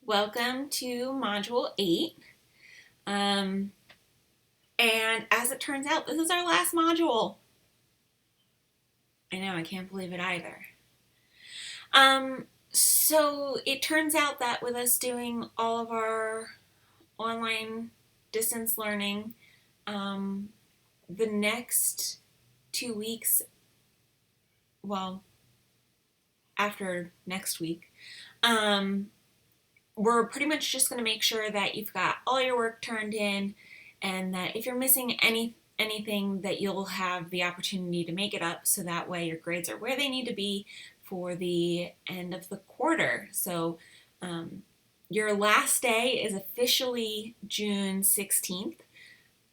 Welcome to Module 8. And as it turns out, this is our last module. I know, I can't believe it either. So it turns out that with us doing all of our online distance learning, the next 2 weeks, well, after next week, we're pretty much just going to make sure that you've got all your work turned in, and that if you're missing anything that you'll have the opportunity to make it up, so that way your grades are where they need to be for the end of the quarter. So your last day is officially June 16th,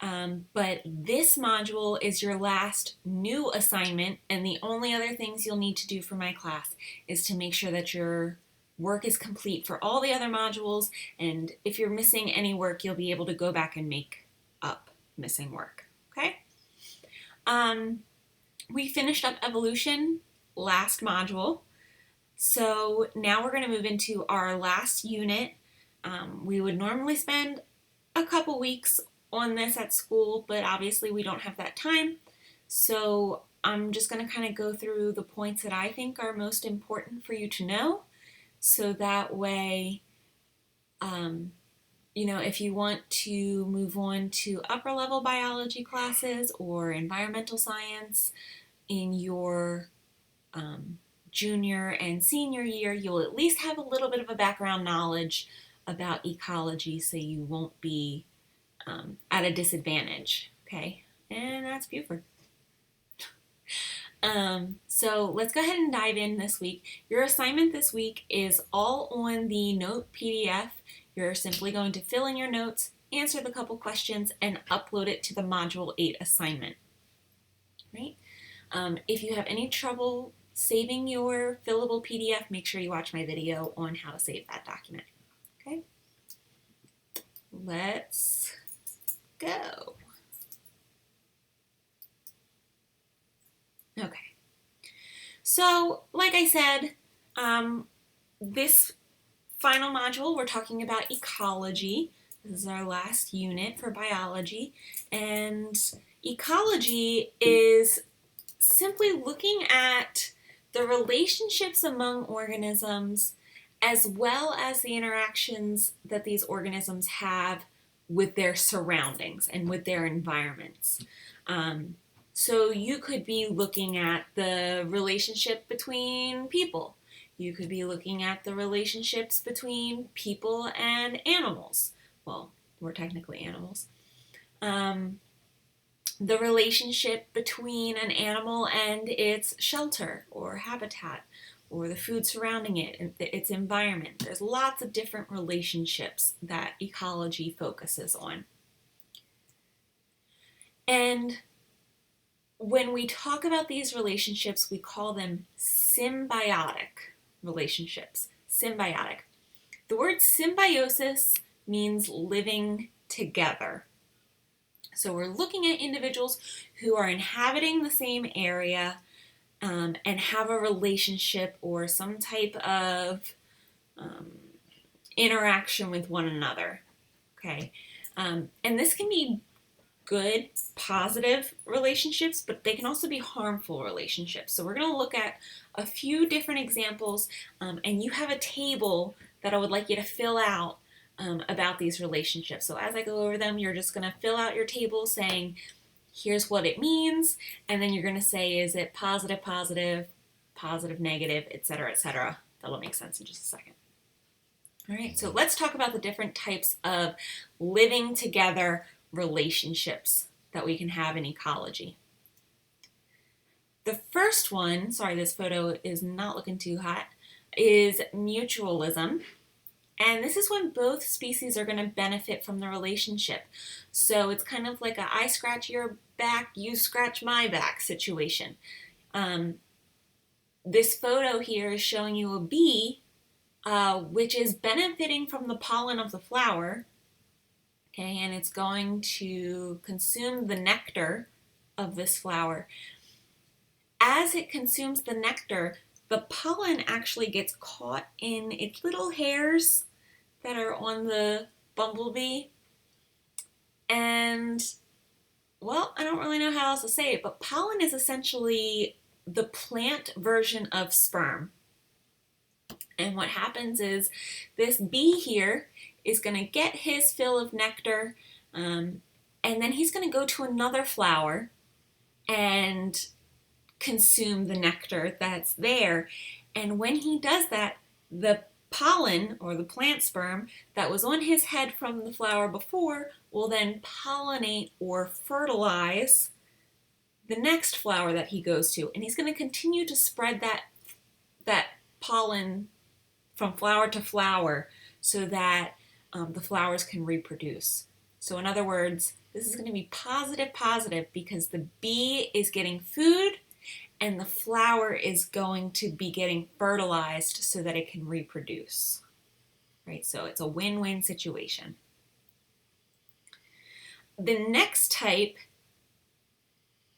but this module is your last new assignment, and the only other things you'll need to do for my class is to make sure that your work is complete for all the other modules, and if you're missing any work, you'll be able to go back and make up missing work, okay? We finished up evolution last module, so now we're going to move into our last unit. We would normally spend a couple weeks on this at school, but obviously we don't have that time, so I'm just going to kind of go through the points that I think are most important for you to know. So that way, if you want to move on to upper level biology classes or environmental science in your junior and senior year, you'll at least have a little bit of a background knowledge about ecology, so you won't be at a disadvantage, okay? And that's Buford. So let's go ahead and dive in this week. Your assignment this week is all on the Note PDF. You're simply going to fill in your notes, answer the couple questions, and upload it to the Module 8 assignment. Right? If you have any trouble saving your fillable PDF, make sure you watch my video on how to save that document. Okay? Let's go. Okay. So, like I said, this final module, we're talking about ecology. This is our last unit for biology. And ecology is simply looking at the relationships among organisms, as well as the interactions that these organisms have with their surroundings and with their environments. So you could be looking at the relationship between people. You could be looking at the relationships between people and animals. Well, we're technically animals. The relationship between an animal and its shelter or habitat, or the food surrounding it and its environment. There's lots of different relationships that ecology focuses on. And when we talk about these relationships, we call them symbiotic relationships. Symbiotic. The word symbiosis means living together. So we're looking at individuals who are inhabiting the same area and have a relationship or some type of interaction with one another. Okay, and this can be good, positive relationships, but they can also be harmful relationships. So we're going to look at a few different examples, and you have a table that I would like you to fill out about these relationships. So as I go over them, you're just going to fill out your table saying, here's what it means, and then you're going to say, is it positive, positive, positive, negative, etc., etc. That'll make sense in just a second. All right, so let's talk about the different types of living together relationships that we can have in ecology. The first one, sorry, this photo is not looking too hot, is mutualism. And this is when both species are going to benefit from the relationship. So it's kind of like a I scratch your back, you scratch my back situation. This photo here is showing you a bee, which is benefiting from the pollen of the flower. Okay, and it's going to consume the nectar of this flower. As it consumes the nectar, the pollen actually gets caught in its little hairs that are on the bumblebee. And, well, I don't really know how else to say it, but pollen is essentially the plant version of sperm. And what happens is this bee here is going to get his fill of nectar, and then he's going to go to another flower and consume the nectar that's there. And when he does that, the pollen, or the plant sperm, that was on his head from the flower before will then pollinate or fertilize the next flower that he goes to. And he's going to continue to spread that pollen from flower to flower so that the flowers can reproduce. So in other words, this is going to be positive because the bee is getting food and the flower is going to be getting fertilized so that it can reproduce. Right? So it's a win-win situation. The next type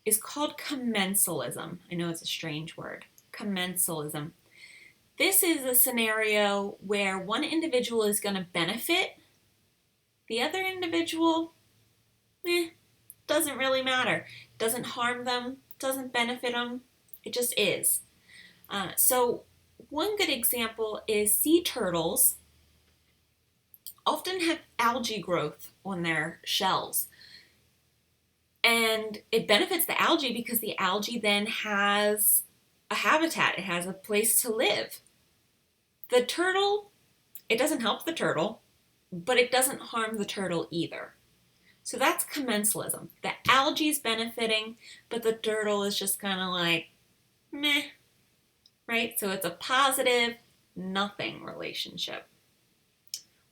is called commensalism. I know it's a strange word. Commensalism. This is a scenario where one individual is going to benefit. The other individual, doesn't really matter. Doesn't harm them, doesn't benefit them. It just is. So one good example is sea turtles often have algae growth on their shells. And it benefits the algae because the algae then has a habitat. It has a place to live. The turtle, it doesn't help the turtle, but it doesn't harm the turtle either. So that's commensalism. The algae's benefiting, but the turtle is just kind of like, meh, right? So it's a positive nothing relationship,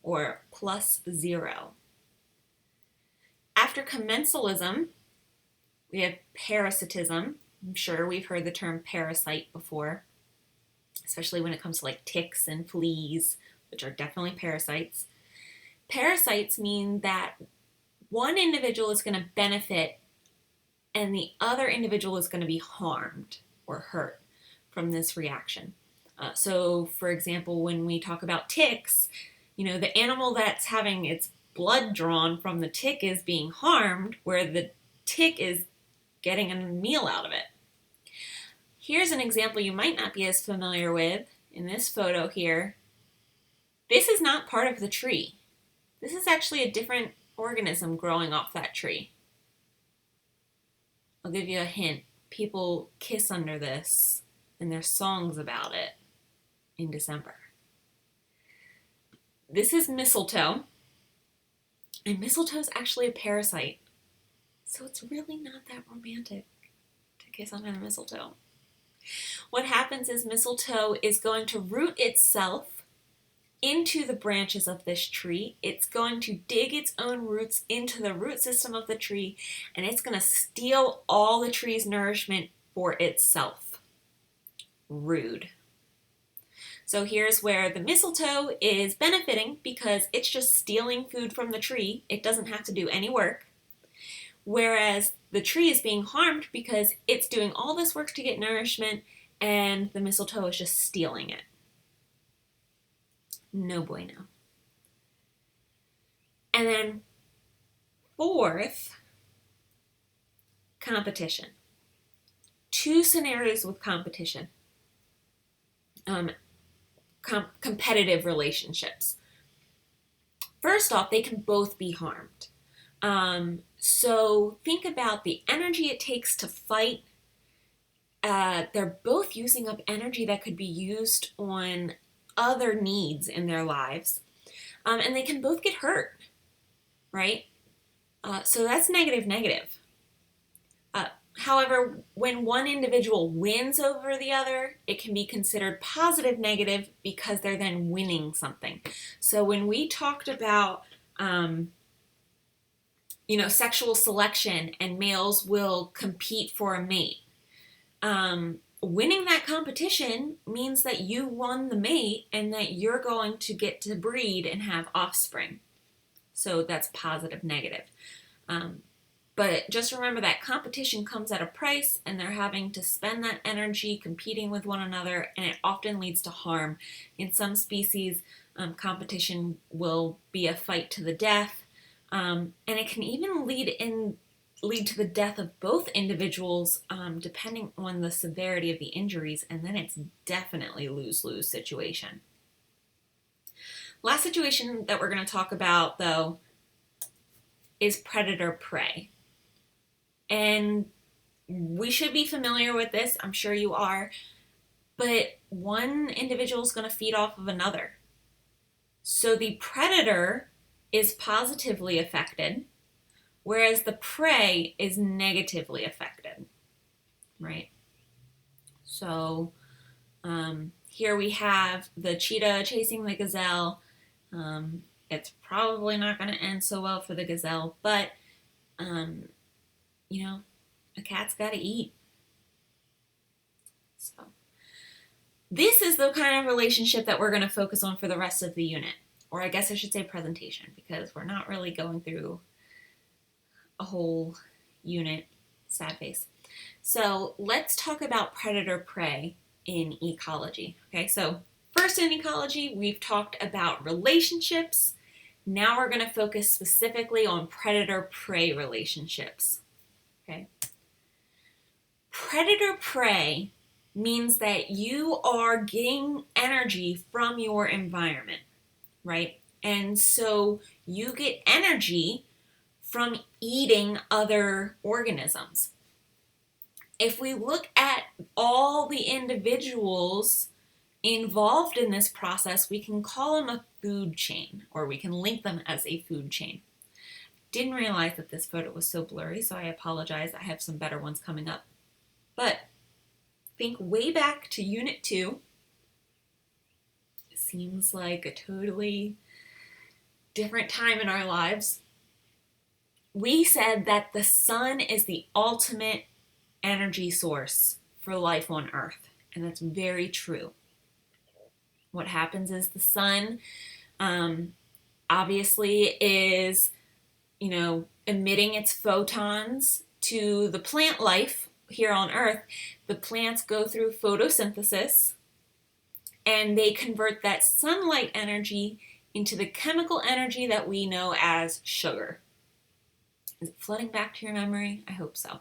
or plus zero. After commensalism, we have parasitism. I'm sure we've heard the term parasite before, especially when it comes to like ticks and fleas, which are definitely parasites. Parasites mean that one individual is going to benefit and the other individual is going to be harmed or hurt from this reaction. So, for example, when we talk about ticks, the animal that's having its blood drawn from the tick is being harmed, where the tick is getting a meal out of it. Here's an example you might not be as familiar with in this photo here. This is not part of the tree. This is actually a different organism growing off that tree. I'll give you a hint. People kiss under this, and there's songs about it in December. This is mistletoe, and mistletoe is actually a parasite, so it's really not that romantic to kiss under the mistletoe. What happens is mistletoe is going to root itself into the branches of this tree. It's going to dig its own roots into the root system of the tree, and it's going to steal all the tree's nourishment for itself. Rude. So here's where the mistletoe is benefiting because it's just stealing food from the tree. It doesn't have to do any work. Whereas the tree is being harmed because it's doing all this work to get nourishment and the mistletoe is just stealing it. No bueno. And then fourth, competition. Two scenarios with competition. Competitive relationships. First off, they can both be harmed. So think about the energy it takes to fight. They're both using up energy that could be used on other needs in their lives. And they can both get hurt, right? So that's negative. However, when one individual wins over the other, it can be considered positive negative because they're then winning something. So when we talked about, sexual selection and males will compete for a mate, winning that competition means that you won the mate and that you're going to get to breed and have offspring. So that's positive negative. But just remember that competition comes at a price and they're having to spend that energy competing with one another, and it often leads to harm. In some species, Competition will be a fight to the death, and it can even lead to the death of both individuals, depending on the severity of the injuries, and then it's definitely lose-lose situation. Last situation that we're going to talk about, though, is predator-prey. And we should be familiar with this, I'm sure you are, but one individual is going to feed off of another. So the predator is positively affected, whereas the prey is negatively affected, right? So here we have the cheetah chasing the gazelle. It's probably not going to end so well for the gazelle, but, you know, a cat's got to eat. So this is the kind of relationship that we're going to focus on for the rest of the unit, or I guess I should say presentation, because we're not really going through a whole unit. Sad face. So let's talk about predator-prey in ecology. Okay, so first in ecology, we've talked about relationships. Now we're going to focus specifically on predator-prey relationships. Okay. Predator-prey means that you are getting energy from your environment, right? And so you get energy from eating other organisms. If we look at all the individuals involved in this process, we can call them a food chain, or we can link them as a food chain. Didn't realize that this photo was so blurry, so I apologize. I have some better ones coming up. But think way back to Unit 2. It seems like a totally different time in our lives. We said that the sun is the ultimate energy source for life on Earth, and that's very true. What happens is the sun obviously is, emitting its photons to the plant life here on Earth. The plants go through photosynthesis, and they convert that sunlight energy into the chemical energy that we know as sugar. Is it flooding back to your memory? I hope so.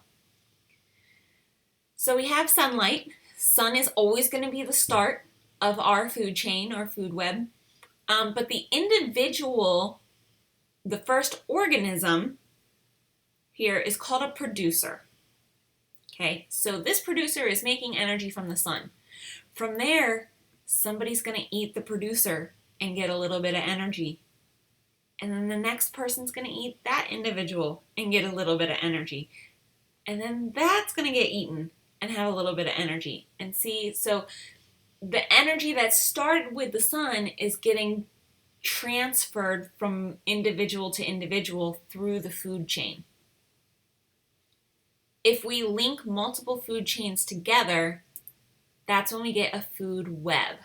So we have sunlight. Sun is always going to be the start of our food chain, our food web. But the individual, the first organism here, is called a producer. Okay, so this producer is making energy from the sun. From there, somebody's going to eat the producer and get a little bit of energy. And then the next person's going to eat that individual and get a little bit of energy. And then that's going to get eaten and have a little bit of energy. And see, so the energy that started with the sun is getting transferred from individual to individual through the food chain. If we link multiple food chains together, that's when we get a food web.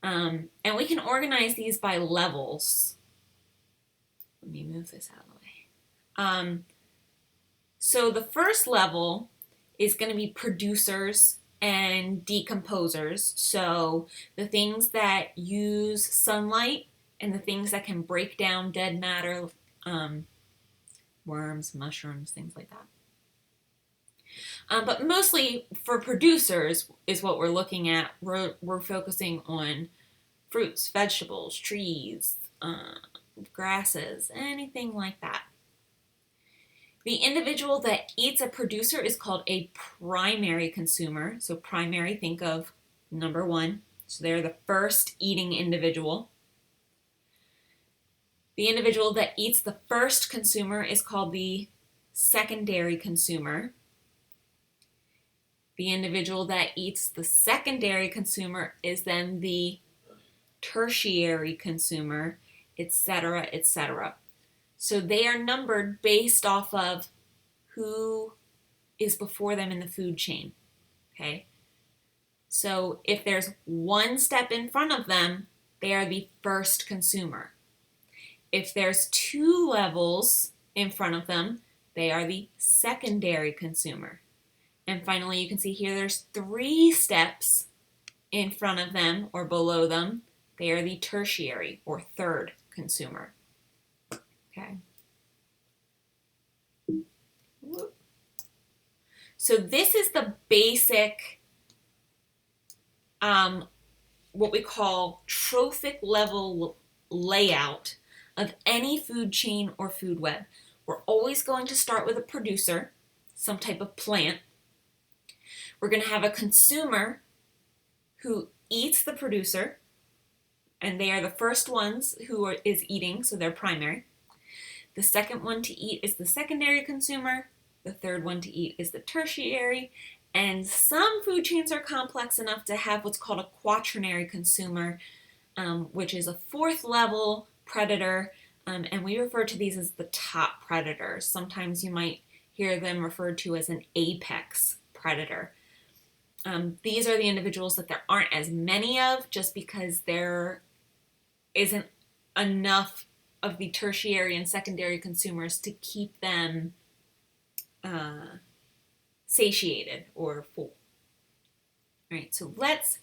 And we can organize these by levels. Let me move this out of the way. So the first level is going to be producers and decomposers. So the things that use sunlight and the things that can break down dead matter, worms, mushrooms, things like that. But mostly for producers is what we're looking at. We're focusing on fruits, vegetables, trees, grasses, anything like that. The individual that eats a producer is called a primary consumer. So primary, think of number one. So they're the first eating individual. The individual that eats the first consumer is called the secondary consumer. The individual that eats the secondary consumer is then the tertiary consumer, etc., etc. So they are numbered based off of who is before them in the food chain, okay? So if there's one step in front of them, they are the first consumer. If there's two levels in front of them, they are the secondary consumer. And finally, you can see here there's 3 steps in front of them or below them. They are the tertiary or third consumer. Okay. So this is the basic, what we call trophic level layout of any food chain or food web. We're always going to start with a producer, some type of plant. We're going to have a consumer who eats the producer, and they are the first ones who is eating, so they're primary. The second one to eat is the secondary consumer. The third one to eat is the tertiary. And some food chains are complex enough to have what's called a quaternary consumer, which is a fourth level predator. And we refer to these as the top predators. Sometimes you might hear them referred to as an apex predator. These are the individuals that there aren't as many of, just because there isn't enough of the tertiary and secondary consumers to keep them satiated or full. All right, so let's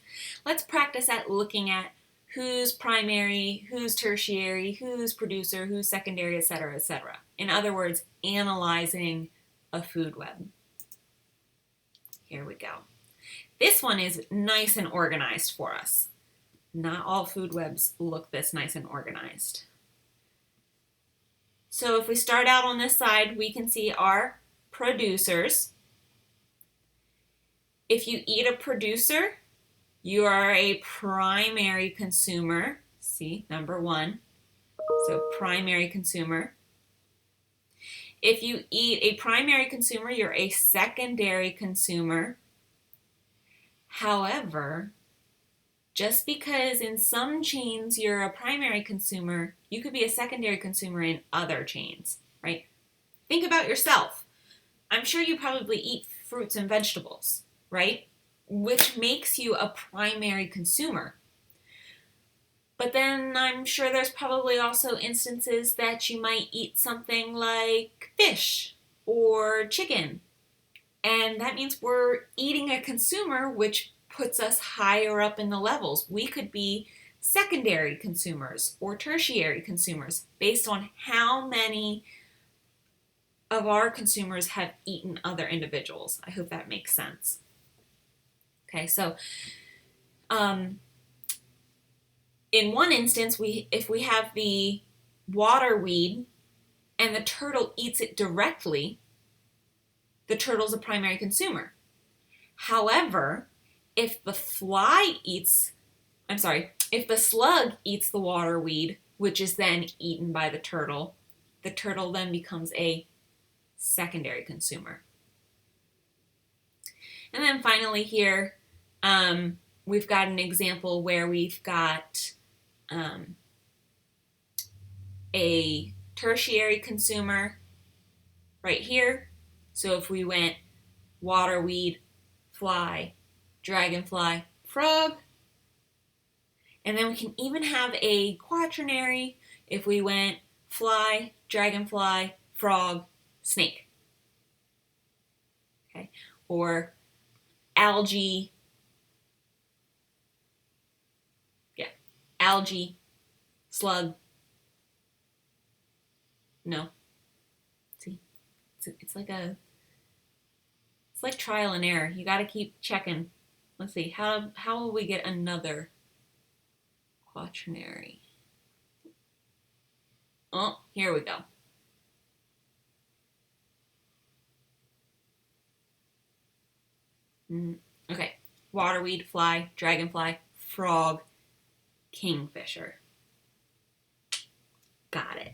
practice at looking at who's primary, who's tertiary, who's producer, who's secondary, etc., etc. In other words, analyzing a food web. Here we go. This one is nice and organized for us. Not all food webs look this nice and organized. So if we start out on this side, we can see our producers. If you eat a producer, you are a primary consumer. See, number one. So primary consumer. If you eat a primary consumer, you're a secondary consumer. However, just because in some chains you're a primary consumer, you could be a secondary consumer in other chains, right? Think about yourself. I'm sure you probably eat fruits and vegetables, right? Which makes you a primary consumer. But then I'm sure there's probably also instances that you might eat something like fish or chicken. And that means we're eating a consumer, which puts us higher up in the levels. We could be secondary consumers or tertiary consumers based on how many of our consumers have eaten other individuals. I hope that makes sense. Okay, so in one instance, if we have the water weed and the turtle eats it directly, the turtle's a primary consumer. However, if the slug eats the water weed, which is then eaten by the turtle then becomes a secondary consumer. And then finally here, we've got an example where we've got a tertiary consumer right here. So if we went waterweed, fly, dragonfly, frog, and then we can even have a quaternary if we went fly, dragonfly, frog, snake. Okay, or algae, slug. No. See, it's like trial and error. You got to keep checking. Let's see, how will we get another quaternary? Oh, here we go. Okay, waterweed, fly, dragonfly, frog, kingfisher. Got it.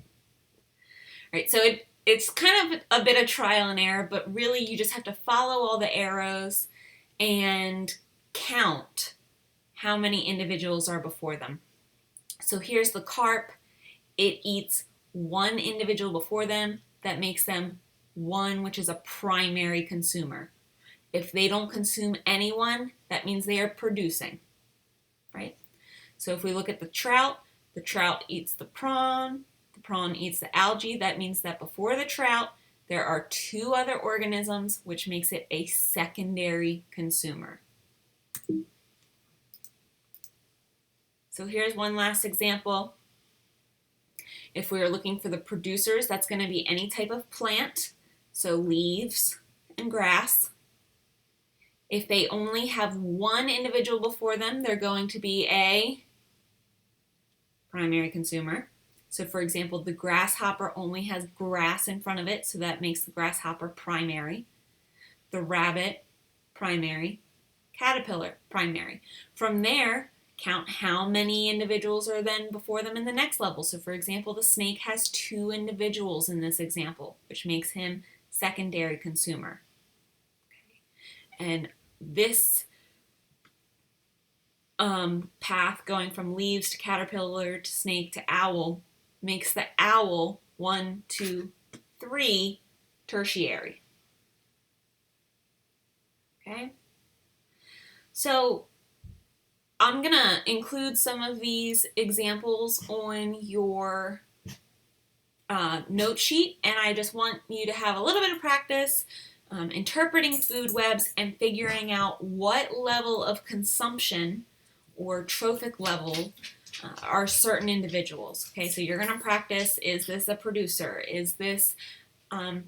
All right, so it's kind of a bit of trial and error, but really you just have to follow all the arrows and count how many individuals are before them. So here's the carp. It eats one individual before them. That makes them one, which is a primary consumer. If they don't consume anyone, that means they are producing, right? So if we look at the trout eats the prawn eats the algae. That means that before the trout, there are two other organisms, which makes it a secondary consumer. So here's one last example. If we are looking for the producers, that's going to be any type of plant, so leaves and grass. If they only have one individual before them, they're going to be a primary consumer. So for example, the grasshopper only has grass in front of it, so that makes the grasshopper primary. The rabbit, primary. Caterpillar, primary. From there, count how many individuals are then before them in the next level. So for example, the snake has 2 individuals in this example, which makes him secondary consumer. And this path going from leaves to caterpillar to snake to owl makes the owl 1, 2, 3 tertiary. Okay? So I'm going to include some of these examples on your note sheet, and I just want you to have a little bit of practice interpreting food webs and figuring out what level of consumption or trophic level are certain individuals. Okay, so you're going to practice, is this a producer? Is this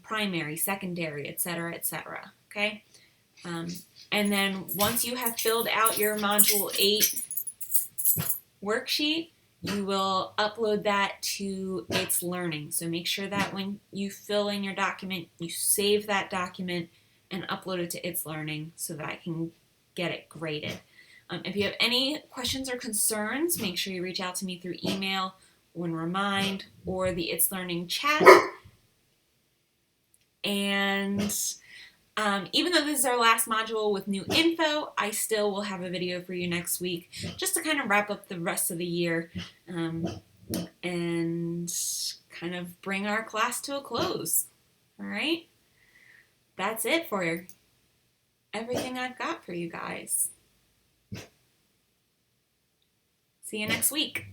primary, secondary, etc., etc.? Okay? And then once you have filled out your Module 8 worksheet, you will upload that to It's Learning. So make sure that when you fill in your document, you save that document and upload it to It's Learning so that I can get it graded. If you have any questions or concerns, make sure you reach out to me through email, Remind, or the It's Learning chat. And even though this is our last module with new info, I still will have a video for you next week just to kind of wrap up the rest of the year and kind of bring our class to a close. All right? That's it for everything I've got for you guys. See you next week.